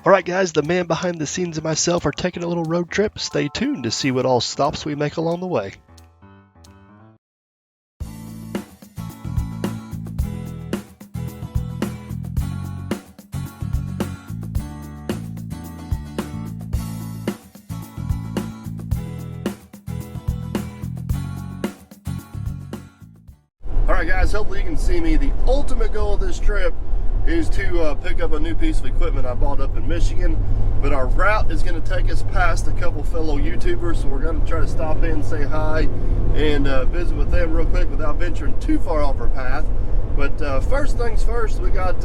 Alright guys, the man behind the scenes and myself are taking a little road trip. Stay tuned to see what all stops we make along the way. Alright guys, hopefully you can see me. The ultimate goal of this trip is to pick up a new piece of equipment I bought up in Michigan, but our route is going to take us past a couple fellow YouTubers, so we're going to try to stop in, say hi, and visit with them real quick without venturing too far off our path. But first things first, we got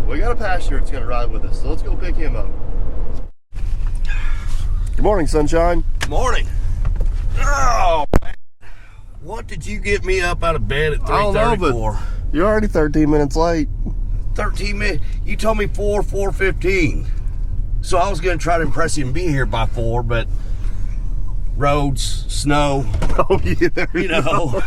we got a passenger that's going to ride with us, so let's go pick him up. Good morning, sunshine. Morning. Oh, man. What did you get me up out of bed at 3:30 for? You're already 13 minutes late. 13 minutes? You told me 4:15. So I was going to try to impress you and be here by 4, but roads, snow. Oh, yeah, there you know.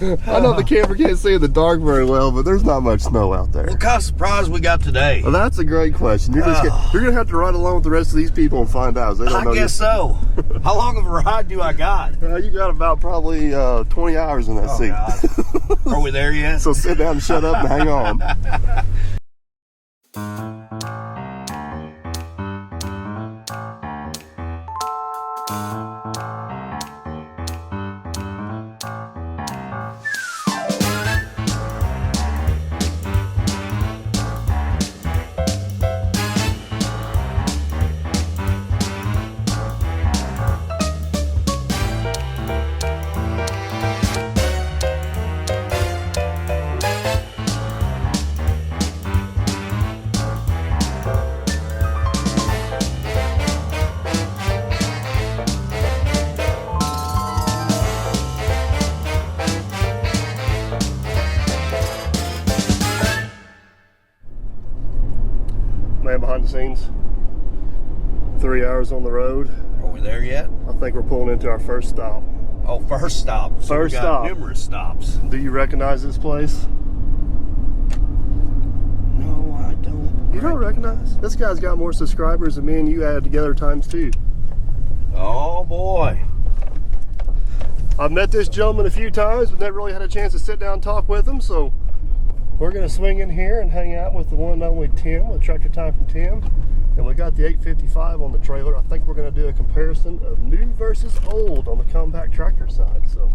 I know the camera can't see in the dark very well, but there's not much snow out there. What kind of surprise we got today? Well, that's a great question. You're going to have to ride along with the rest of these people and find out. They don't know. I guess so. How long of a ride do I got? You got about probably 20 hours in that seat. God. Are we there yet? So sit down and shut up and hang on. Man behind the scenes, 3 hours on the road. Are we there yet? I think we're pulling into our first stop. Oh, first stop. So first we got stop. Numerous stops. Do you recognize this place? No, I don't. You don't recognize? This guy's got more subscribers than me and you added together times 2. Oh boy. I've met this gentleman a few times, but never really had a chance to sit down and talk with him, so we're going to swing in here and hang out with the one and only Tim, with Tractor Time from Tim. And we got the 855 on the trailer. I think we're going to do a comparison of new versus old on the compact tractor side. So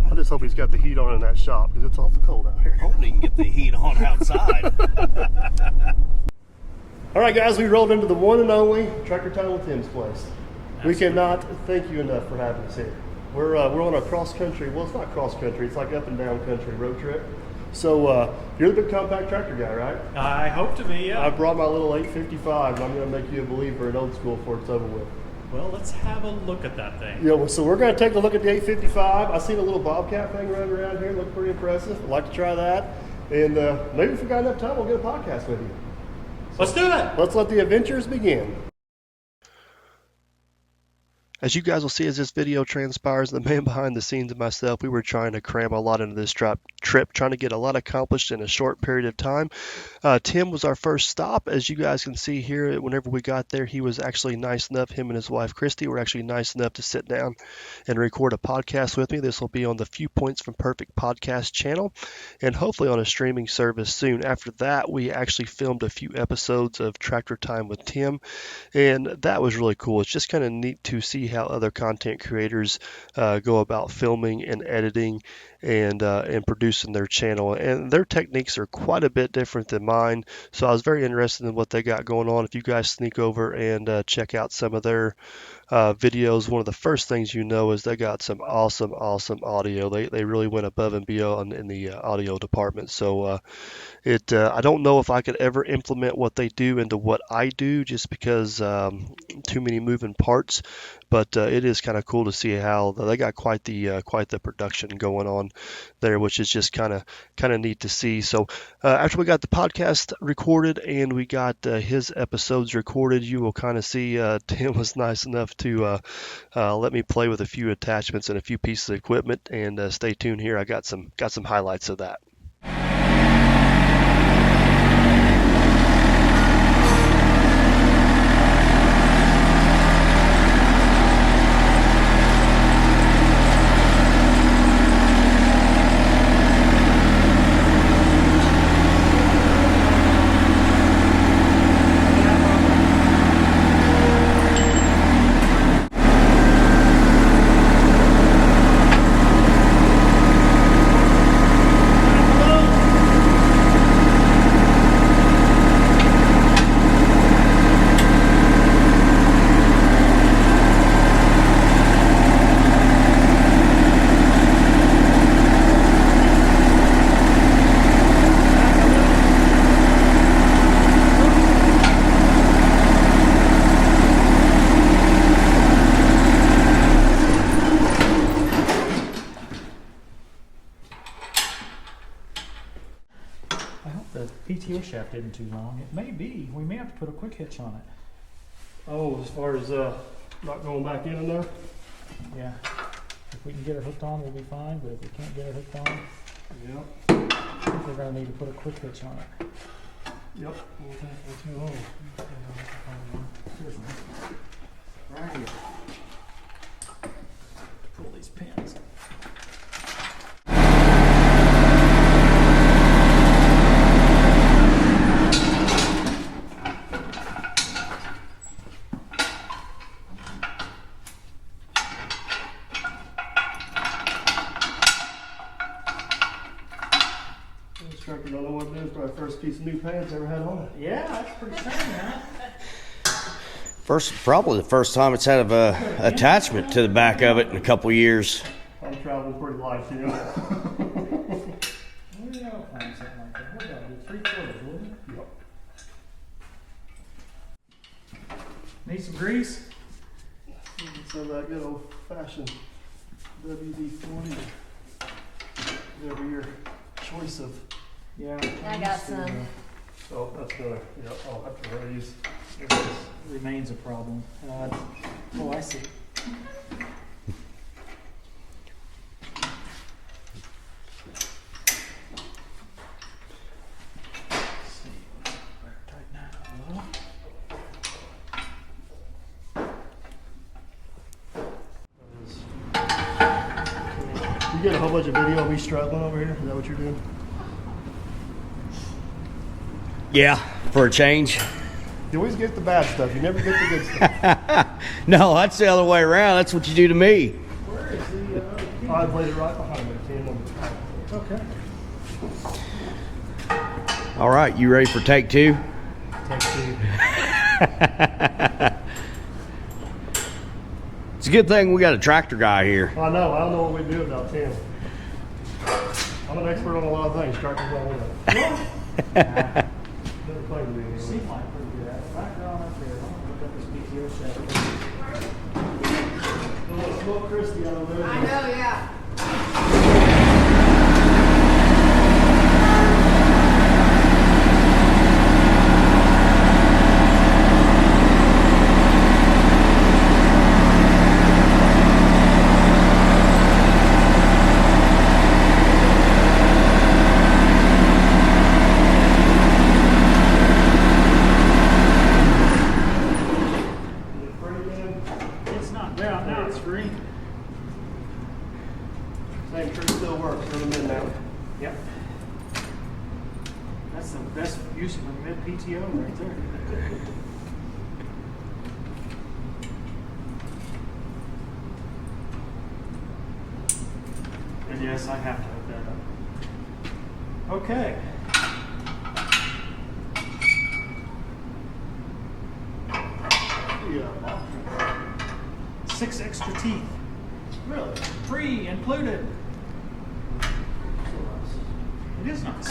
I just hope he's got the heat on in that shop, because it's awful cold out here. Hoping he can get the heat on outside. All right, guys, we rolled into the one and only Tractor Time with Tim's place. We cannot thank you enough for having us here. We're on a cross-country, well, it's not cross-country, it's like up and down country road trip. So you're the big compact tractor guy, right? I hope to be, yeah. I brought my little 855, and I'm going to make you a believer in old school before it's over with. Well, let's have a look at that thing. Yeah, so we're going to take a look at the 855. I seen a little Bobcat thing running around here. Looked pretty impressive. I'd like to try that. And maybe if we got enough time, we'll get a podcast with you. So let's do it. Let's let the adventures begin. As you guys will see as this video transpires, the man behind the scenes and myself, we were trying to cram a lot into this trip, trying to get a lot accomplished in a short period of time. Tim was our first stop. As you guys can see here, whenever we got there, he was actually nice enough, him and his wife Christy were actually nice enough to sit down and record a podcast with me. This will be on the Few Points from Perfect podcast channel and hopefully on a streaming service soon. After that, we actually filmed a few episodes of Tractor Time with Tim, and that was really cool. It's just kind of neat to see how other content creators go about filming and editing and producing their channel, and their techniques are quite a bit different than mine, so I was very interested in what they got going on. If you guys sneak over and check out some of their videos, one of the first things you know is they got some awesome audio. They really went above and beyond in the audio department. So I don't know if I could ever implement what they do into what I do, just because too many moving parts, but it is kind of cool to see how they got quite the production going on there, which is just kind of neat to see. So after we got the podcast recorded and we got his episodes recorded, you will kind of see Tim was nice enough to let me play with a few attachments and a few pieces of equipment, and stay tuned here. I got some highlights of that. I hope the PTO shaft isn't too long. It may be. We may have to put a quick hitch on it. Oh, as far as not going back in there? Yeah. If we can get it hooked on, we'll be fine. But if we can't get it hooked on, Yep. I think we're going to need to put a quick hitch on it. Yep. Here's one. Right here. Pull these pins. This tractor don't know what it is, but our first piece of new pants ever had on it. Yeah, that's pretty shiny, huh? Probably the first time it's had a attachment to the back of it in a couple years. I'm traveling pretty light, you know. Maybe I'll find something like that. What about it? 3/4, wouldn't it? Yep. Need some grease? So that good old fashioned WD-40. Whatever your choice of. Yeah. I got some. Oh, that's gonna. Yeah, I'll have to raise. This remains a problem. Oh, I see. Tighten that up a little. You get a whole bunch of video of me struggling over here? Is that what you're doing? Yeah, for a change. You always get the bad stuff. You never get the good stuff. No, that's the other way around. That's what you do to me. Where is the I played it right behind me. Tim on the Okay. All right, you ready for take two? Take two. It's a good thing we got a tractor guy here. I know. I don't know what we do without Tim. I'm an expert on a lot of things. Tractors don't win. Never claimed to be anyway. Seem like pretty good at it. Background up there. I'm gonna look up this PTO shaft. Don't want to smoke Christy out of there. I know, yeah. It's not down now, it's free. Same trick still works. Put them in now. Yep. That's the best use of a mid PTO right there. And yes, I have to hook that up. Okay. Yeah. 6 extra teeth. Really? Free included. It is nice.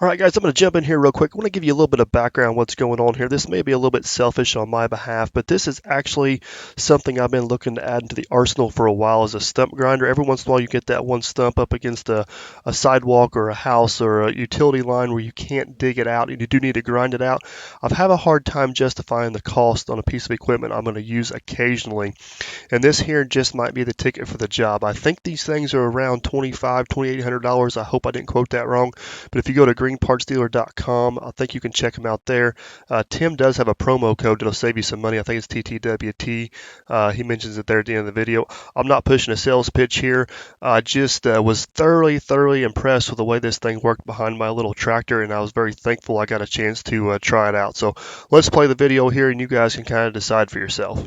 All right, guys, I'm going to jump in here real quick. I want to give you a little bit of background on what's going on here. This may be a little bit selfish on my behalf, but this is actually something I've been looking to add into the arsenal for a while as a stump grinder. Every once in a while, you get that one stump up against a sidewalk or a house or a utility line where you can't dig it out and you do need to grind it out. I've had a hard time justifying the cost on a piece of equipment I'm going to use occasionally, and this here just might be the ticket for the job. I think these things are around $2,500, $2,800. I hope I didn't quote that wrong, but if you go to greenpartsdealer.com, I think you can check them out there. Tim does have a promo code that'll save you some money. I think it's TTWT. He mentions it there at the end of the video. I'm not pushing a sales pitch here. I just was thoroughly impressed with the way this thing worked behind my little tractor, and I was very thankful I got a chance to try it out. So let's play the video here, and you guys can kind of decide for yourself.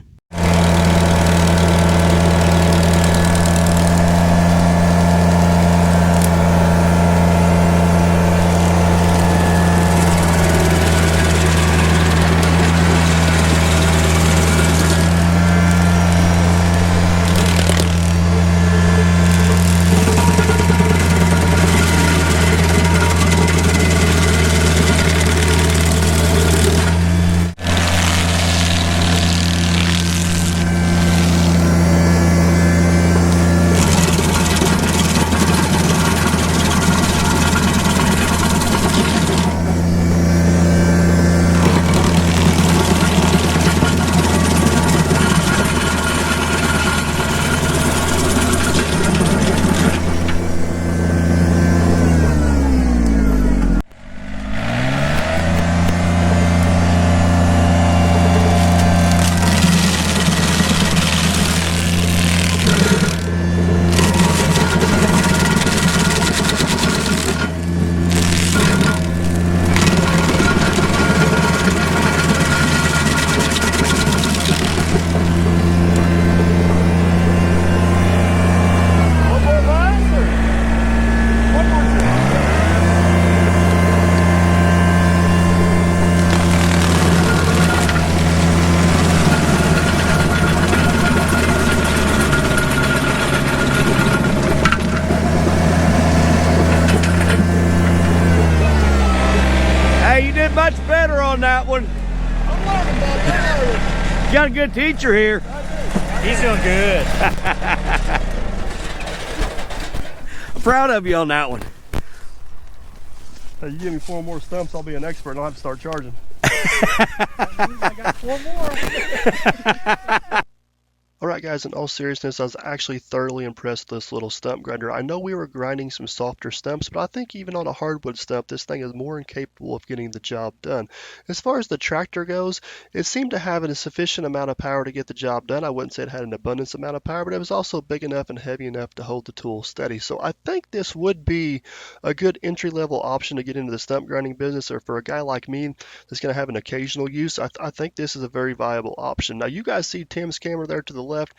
Much better on that one. You got a good teacher here. He's doing good. I'm proud of you on that one. Hey, you give me 4 more stumps, I'll be an expert and I'll have to start charging. I got 4 more. All right, guys, in all seriousness, I was actually thoroughly impressed with this little stump grinder. I know we were grinding some softer stumps, but I think even on a hardwood stump, this thing is more than capable of getting the job done. As far as the tractor goes, it seemed to have a sufficient amount of power to get the job done. I wouldn't say it had an abundance amount of power, but it was also big enough and heavy enough to hold the tool steady. So I think this would be a good entry-level option to get into the stump grinding business, or for a guy like me that's going to have an occasional use. I think this is a very viable option. Now, you guys see Tim's camera there to the left.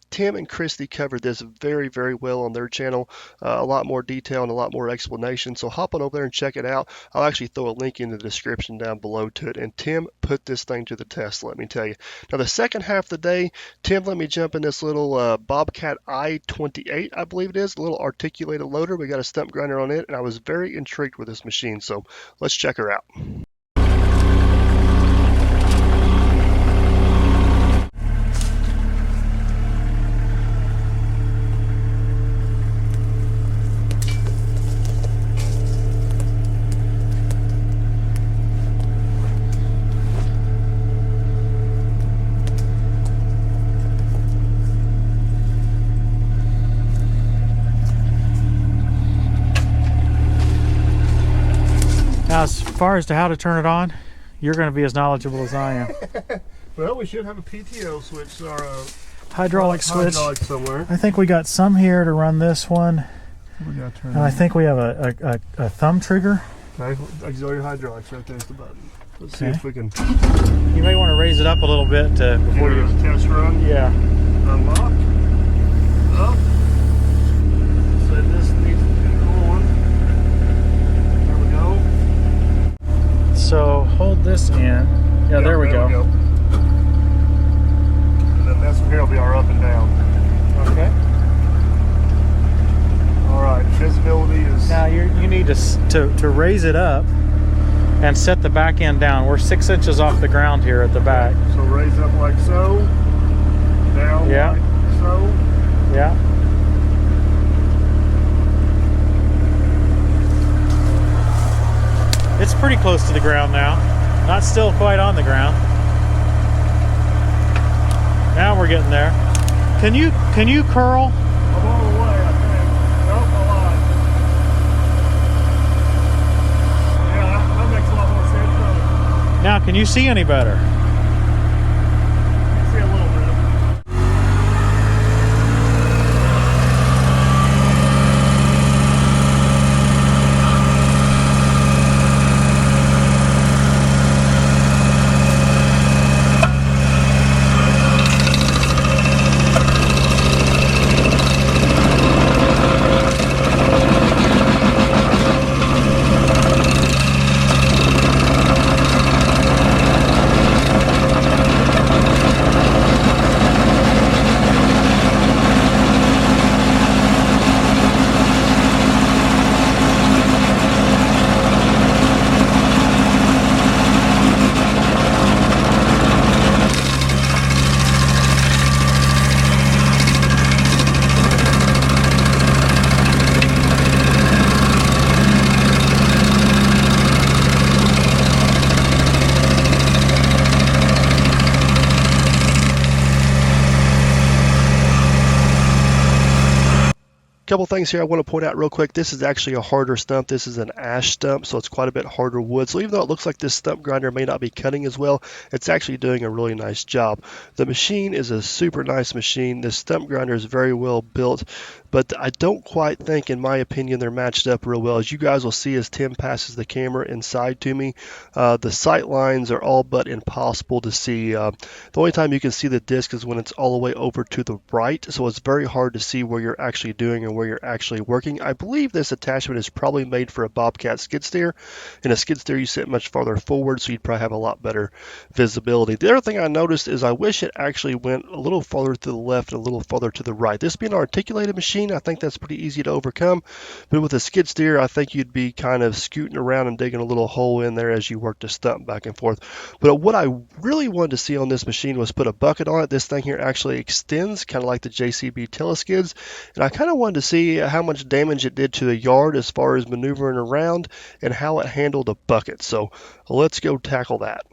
Tim and Christy covered this very well on their channel, a lot more detail and a lot more explanation, so hop on over there and check it out. I'll actually throw a link in the description down below to it, and Tim put this thing to the test, let me tell you. Now, the second half of the day, Tim let me jump in this little Bobcat i28, I believe it is, a little articulated loader. We got a stump grinder on it, and I was very intrigued with this machine, so let's check her out. Now, as far as to how to turn it on, you're going to be as knowledgeable as I am. Well, we should have a PTO switch or a Hydraulic switch. hydraulic somewhere. I think we got some here to run this one, We got to turn and I think we have a thumb trigger. Okay, auxiliary hydraulics, right there's the button. Let's see Okay. if we can You may want to raise it up a little bit before you. test run. Yeah. Unlock. Up. So this needs to get going. There we go. So hold this in. Yeah, there we go. And then this one here will be our up and down. Okay. All right, physical stability is. Now you need to raise it up and set the back end down. We're 6 inches off the ground here at the back. So raise up like so, down Yeah. like so. Yeah. It's pretty close to the ground now. Not still quite on the ground. Now we're getting there. Can you curl? I'm all the way, I think. Nope, I lied. Yeah, that makes a lot more sense, doesn't it? Now can you see any better? See a little bit. Couple things here I want to point out real quick. This is actually a harder stump. This is an ash stump, so it's quite a bit harder wood. So even though it looks like this stump grinder may not be cutting as well, it's actually doing a really nice job. The machine is a super nice machine. This stump grinder is very well built, but I don't quite think, in my opinion, they're matched up real well. As you guys will see as Tim passes the camera inside to me, the sight lines are all but impossible to see. The only time you can see the disc is when it's all the way over to the right, so it's very hard to see where you're actually doing and where you're actually working. I believe this attachment is probably made for a Bobcat skid steer. In a skid steer, you sit much farther forward, so you'd probably have a lot better visibility. The other thing I noticed is I wish it actually went a little farther to the left and a little farther to the right. This being an articulated machine, I think that's pretty easy to overcome, but with a skid steer, I think you'd be kind of scooting around and digging a little hole in there as you work the stump back and forth. But what I really wanted to see on this machine was put a bucket on it. This thing here actually extends, kind of like the JCB teleskids, and I kind of wanted to see how much damage it did to the yard as far as maneuvering around and how it handled a bucket. So let's go tackle that.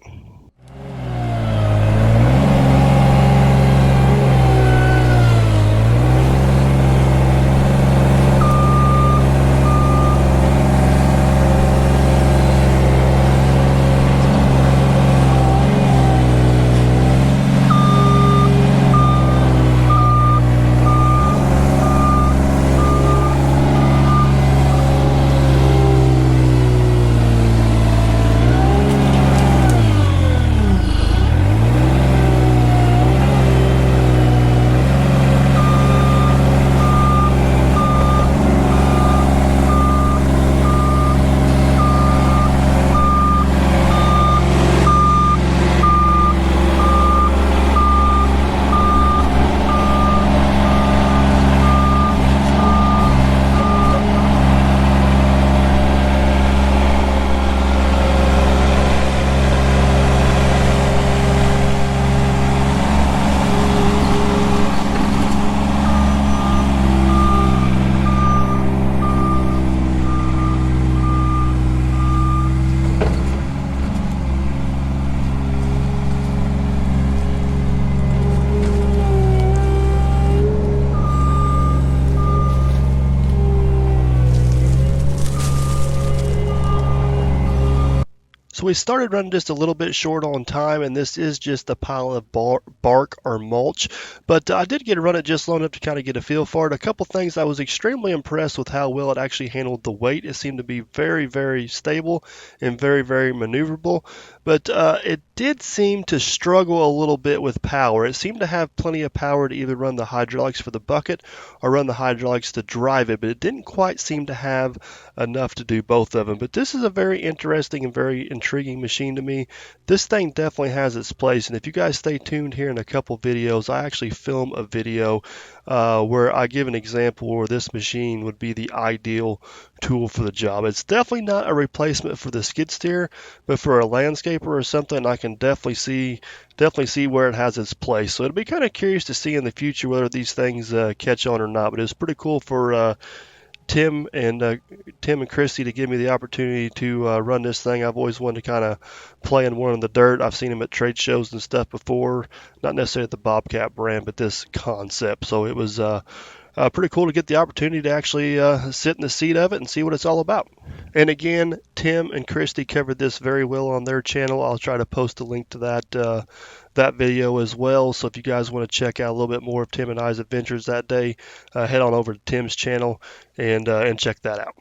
So we started running just a little bit short on time, and this is just a pile of bark or mulch, but I did get to run it just long enough to kind of get a feel for it. A couple things, I was extremely impressed with how well it actually handled the weight. It seemed to be very, very stable and very, very maneuverable, but it did seem to struggle a little bit with power. It seemed to have plenty of power to either run the hydraulics for the bucket or run the hydraulics to drive it, but it didn't quite seem to have enough to do both of them. But this is a very interesting and very intriguing machine to me. This thing definitely has its place, and if you guys stay tuned here in a couple videos, I actually film a video where I give an example where this machine would be the ideal tool for the job. It's definitely not a replacement for the skid steer, but for a landscaper or something, I can definitely see where it has its place. So it'll be kind of curious to see in the future whether these things catch on or not. But it's pretty cool for Tim and Christy to give me the opportunity to run this thing. I've always wanted to kind of play in one in the dirt. I've seen them at trade shows and stuff before, not necessarily at the Bobcat brand, but this concept. So it was pretty cool to get the opportunity to actually sit in the seat of it and see what it's all about. And again, Tim and Christy covered this very well on their channel. I'll try to post a link to that video as well. So if you guys want to check out a little bit more of Tim and I's adventures that day, head on over to Tim's channel and check that out.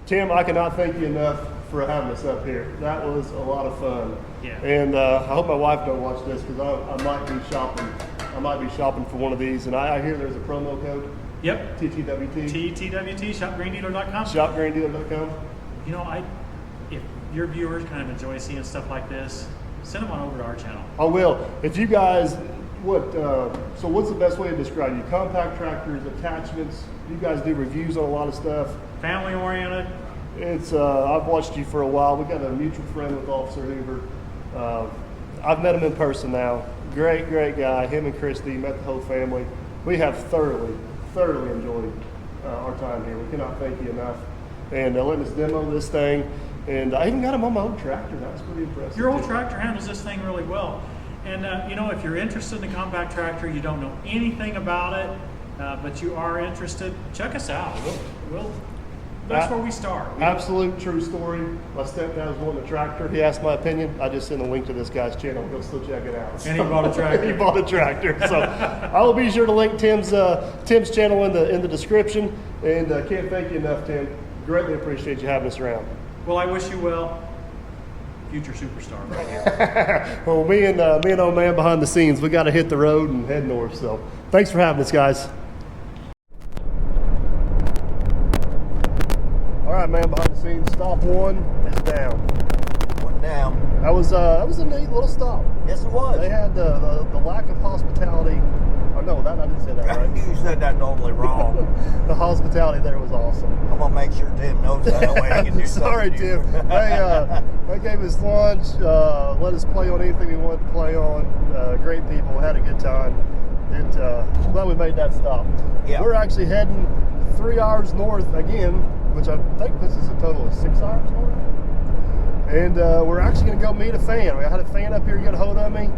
Tim, I cannot thank you enough for having us up here. That was a lot of fun. Yeah. And I hope my wife don't watch this because I might be shopping. I might be shopping for one of these, and I hear there's a promo code. Yep. TTWT. TTWT, shopgreendealer.com. Shopgreendealer.com. You know, if your viewers kind of enjoy seeing stuff like this, send them on over to our channel. I will. If you guys, so what's the best way to describe you? Compact tractors, attachments. You guys do reviews on a lot of stuff. Family oriented. It's I've watched you for a while. We got a mutual friend with Officer Hoover. I've met him in person now. Great guy. Him and Christy met the whole family. We have thoroughly enjoyed our time here. We cannot thank you enough. And letting us demo this thing. And I even got him on my old tractor. That was pretty impressive. Your old tractor handles this thing really well. And you know, if you're interested in a compact tractor, you don't know anything about it, but you are interested, check us out. That's where we start. Absolute true story. My stepdad was wanting a tractor. He asked my opinion. I just sent a link to this guy's channel. He'll still check it out. And he bought a tractor. He bought a tractor. So I will be sure to link Tim's channel in the description. And can't thank you enough, Tim. Greatly appreciate you having us around. Well, I wish you well. Future superstar right here. Well, me and old man behind the scenes, we got to hit the road and head north. So thanks for having us, guys. All right, man behind the scenes. Stop one is down. One down. That was a neat little stop. Yes, it was. They had the lack of hospitality. Oh no, I didn't say that right. You said that totally wrong. The hospitality there was awesome. I'm gonna make sure Tim knows that way he can do Sorry, something to Tim. you. They gave us lunch. Let us play on anything we wanted to play on. Great people. Had a good time. Glad we made that stop. Yeah. We're actually heading 3 hours north again, which I think puts us a total of 6 hours north. And we're actually going to go meet a fan. We had a fan up here get a hold of me.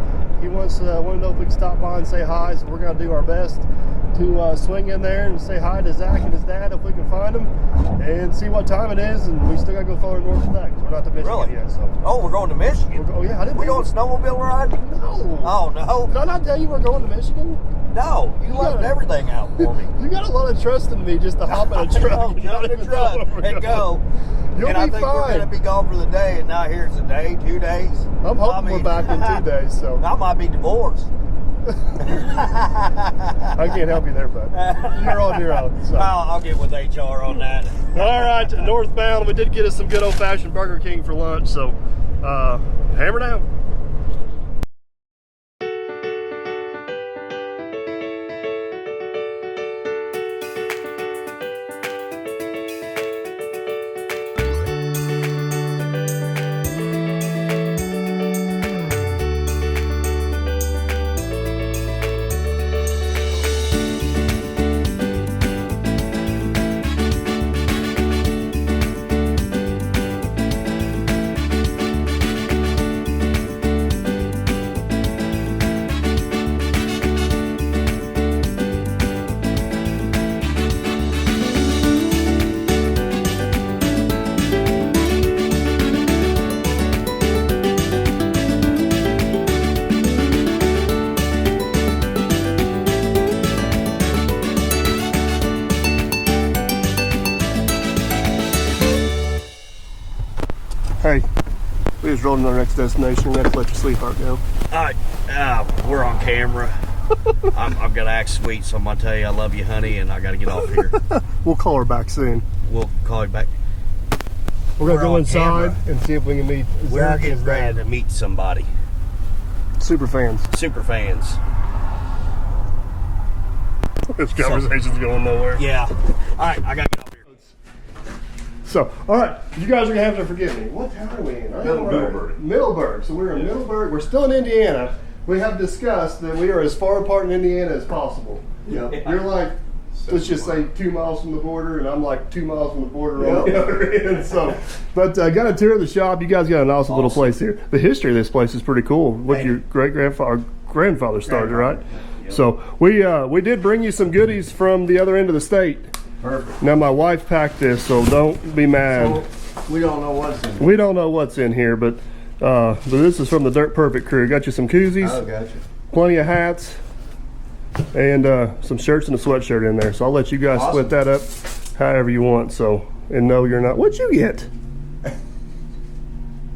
He wanted to know if we could stop by and say hi. So we're going to do our best to swing in there and say hi to Zach and his dad if we can find them and see what time it is. And we still got to go further north of that because we're not to Michigan Really? yet. So. Oh, we're going to Michigan? Oh, yeah. I didn't We going snowmobile ride? No. Oh, no. Did I not tell you we're going to Michigan? No. You left everything out for me. You got a lot of trust in me just to hop in a truck. Oh, jump in the truck and go. You'll and be I think fine. we're going to be gone for the day, and now here's a day, 2 days. I'm hoping we're back in 2 days. So I might be divorced. I can't help you there, bud. You're on your own. So. I'll get with HR on that. All right, northbound. We did get us some good old-fashioned Burger King for lunch, so hammer down. Hey, We just rolled in our next destination. We're gonna have to let your sweetheart go. We're on camera. I've got to act sweet, so I'm gonna tell you I love you, honey, and I got to get off here. We'll call her back soon. We'll call you back. We're gonna We're go on inside camera. and see if we can meet We're Zach and getting his ready dad. to meet somebody. Super fans. Super fans. This conversation's going nowhere. Yeah. All right, I got to get off here. So, all right, you guys are gonna have to forgive me. What town are we in? Middleburg. Middleburg. So we're in Middleburg. We're still in Indiana. We have discussed that we are as far apart in Indiana as possible. Yeah. You're like, let's just say 2 miles from the border, and I'm like 2 miles from the border on the other end. So, but I got a tour of the shop. You guys got an awesome little place here. The history of this place is pretty cool. What your grandfather started, right? Yep. So we did bring you some goodies from the other end of the state. Perfect. Now my wife packed this, so don't be mad. We don't know what's in We don't know what's in here, but this is from the Dirt Perfect crew. Got you some koozies, gotcha. plenty of hats, and some shirts and a sweatshirt in there. So I'll let you guys split that up however you want. So, and no, you're not. What'd you get?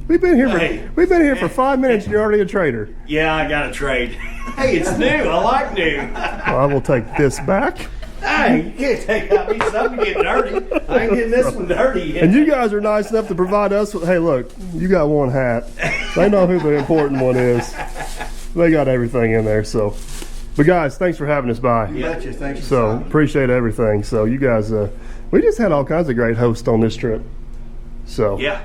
We've been here for 5 minutes, and you're already a trader. Yeah, I got a trade. Hey, it's new. I like new. Well, I will take this back. Hey, you can't take out me something to get dirty. I ain't getting this one dirty yet. And you guys are nice enough to provide us with, hey, look, you got one hat. They know who the important one is. They got everything in there. So, but guys, thanks for having us by. You betcha. Thank you. So appreciate everything. So you guys, we just had all kinds of great hosts on this trip. So Yeah.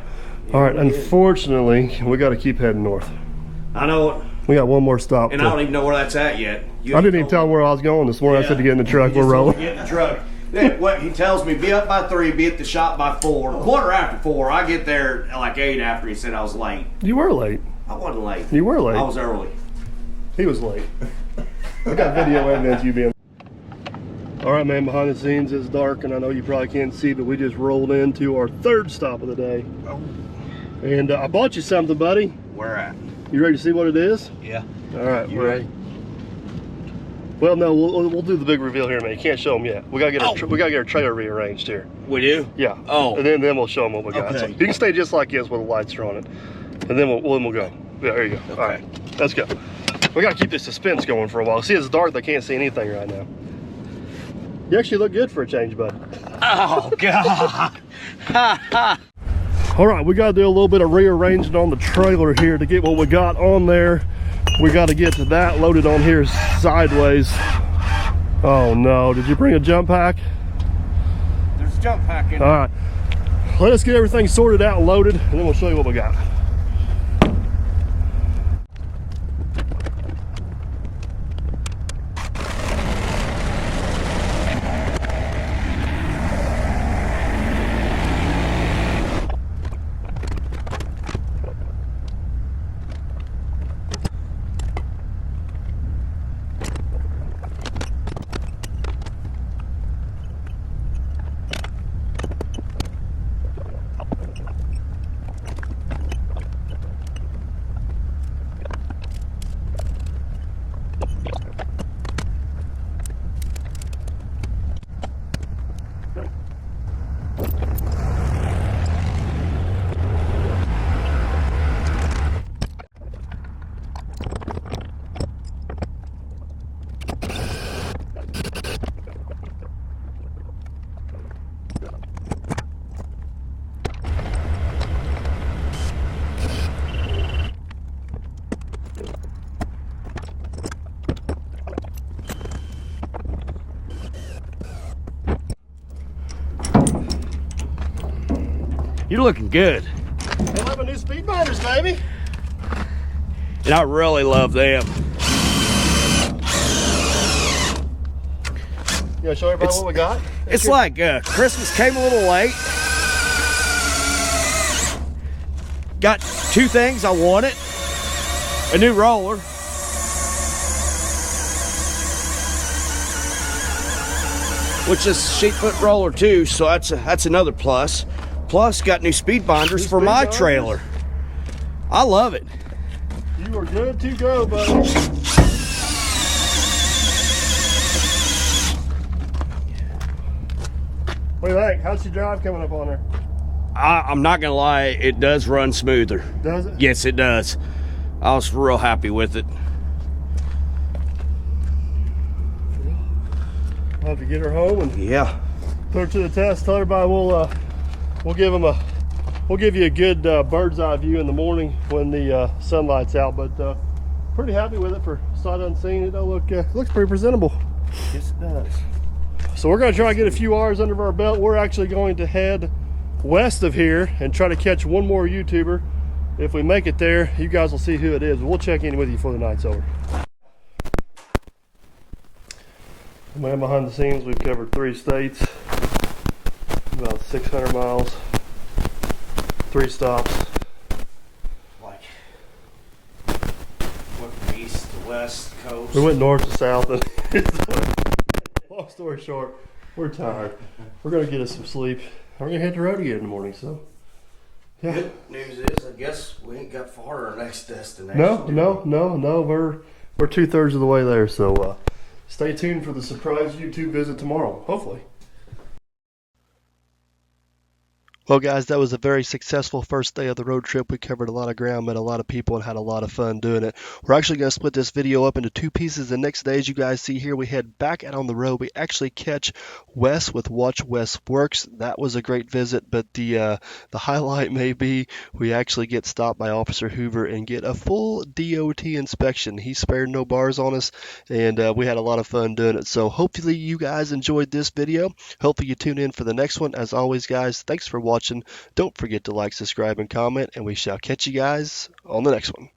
all right. Unfortunately, we got to keep heading north. I know it. We got one more stop. And I don't even know where that's at yet. I didn't even tell him where I was going this morning. I said to get in the truck. We're rolling. Get in the truck. Then what he tells me, be up by 3, be at the shop by 4. Quarter after 4. I get there at like 8 after he said I was late. You were late. I wasn't late. You were late. I was early. He was late. I got video evidence you being. All right, man. Behind the scenes, it's dark, and I know you probably can't see, but we just rolled into our third stop of the day. And I bought you something, buddy. Where at? You ready to see what it is? Yeah. All right. You ready? Well, no, we'll do the big reveal here, man. You can't show them yet. We gotta get we gotta get our trailer rearranged here. We do? Yeah. Oh. And then we'll show them what we got. So Okay. you can stay just like this with the lights are on it, and then we'll go. Yeah, there you go. Okay. All right, let's go. We gotta keep this suspense going for a while. See, it's dark. They can't see anything right now. You actually look good for a change, bud. Oh, God. All right, we got to do a little bit of rearranging on the trailer here to get what we got on there. We got to get to that loaded on here sideways. Oh no, did you bring a jump pack? There's a jump pack in All right, let us get everything sorted out and loaded, and then we'll show you what we got. You're looking good. They love a new speed binders, baby. And I really love them. You want to show everybody what we got? It's like Christmas came a little late. Got 2 things I wanted. A new roller. Which is sheet foot roller too, so that's another plus. Plus got new speed binders for my trailer. I love it. You are good to go, buddy. What do you think? How's your drive coming up on her? I'm not gonna lie, it does run smoother. Does it? Yes, it does. I was real happy with it. I'll have to get her home and Yeah. put her to the test. Tell everybody we'll give you a good bird's eye view in the morning when the sunlight's out. But pretty happy with it for sight unseen. It don't look looks pretty presentable. Yes, it does. So we're going to try to get a few hours under our belt. We're actually going to head west of here and try to catch one more YouTuber. If we make it there, you guys will see who it is. We'll check in with you before the night's over. Man, behind the scenes, we've covered 3 states, about 600 miles, 3 stops. Like, went from east to west coast. We went north to south. And long story short, we're tired. We're going to get us some sleep. We're going to hit the road again in the morning, so. Yeah. Good news is, I guess we ain't got far to our next destination. No. We're 2/3 of the way there, so stay tuned for the surprise YouTube visit tomorrow, hopefully. Well, guys, that was a very successful first day of the road trip. We covered a lot of ground, met a lot of people, and had a lot of fun doing it. We're actually going to split this video up into 2 pieces. The next day, as you guys see here, we head back out on the road. We actually catch Wes with Watch Wes Works. That was a great visit, but the highlight may be we actually get stopped by Officer Hoover and get a full DOT inspection. He spared no bars on us, and we had a lot of fun doing it. So hopefully you guys enjoyed this video. Hopefully you tune in for the next one. As always, guys, thanks for watching. Don't forget to like, subscribe, and comment, and we shall catch you guys on the next one.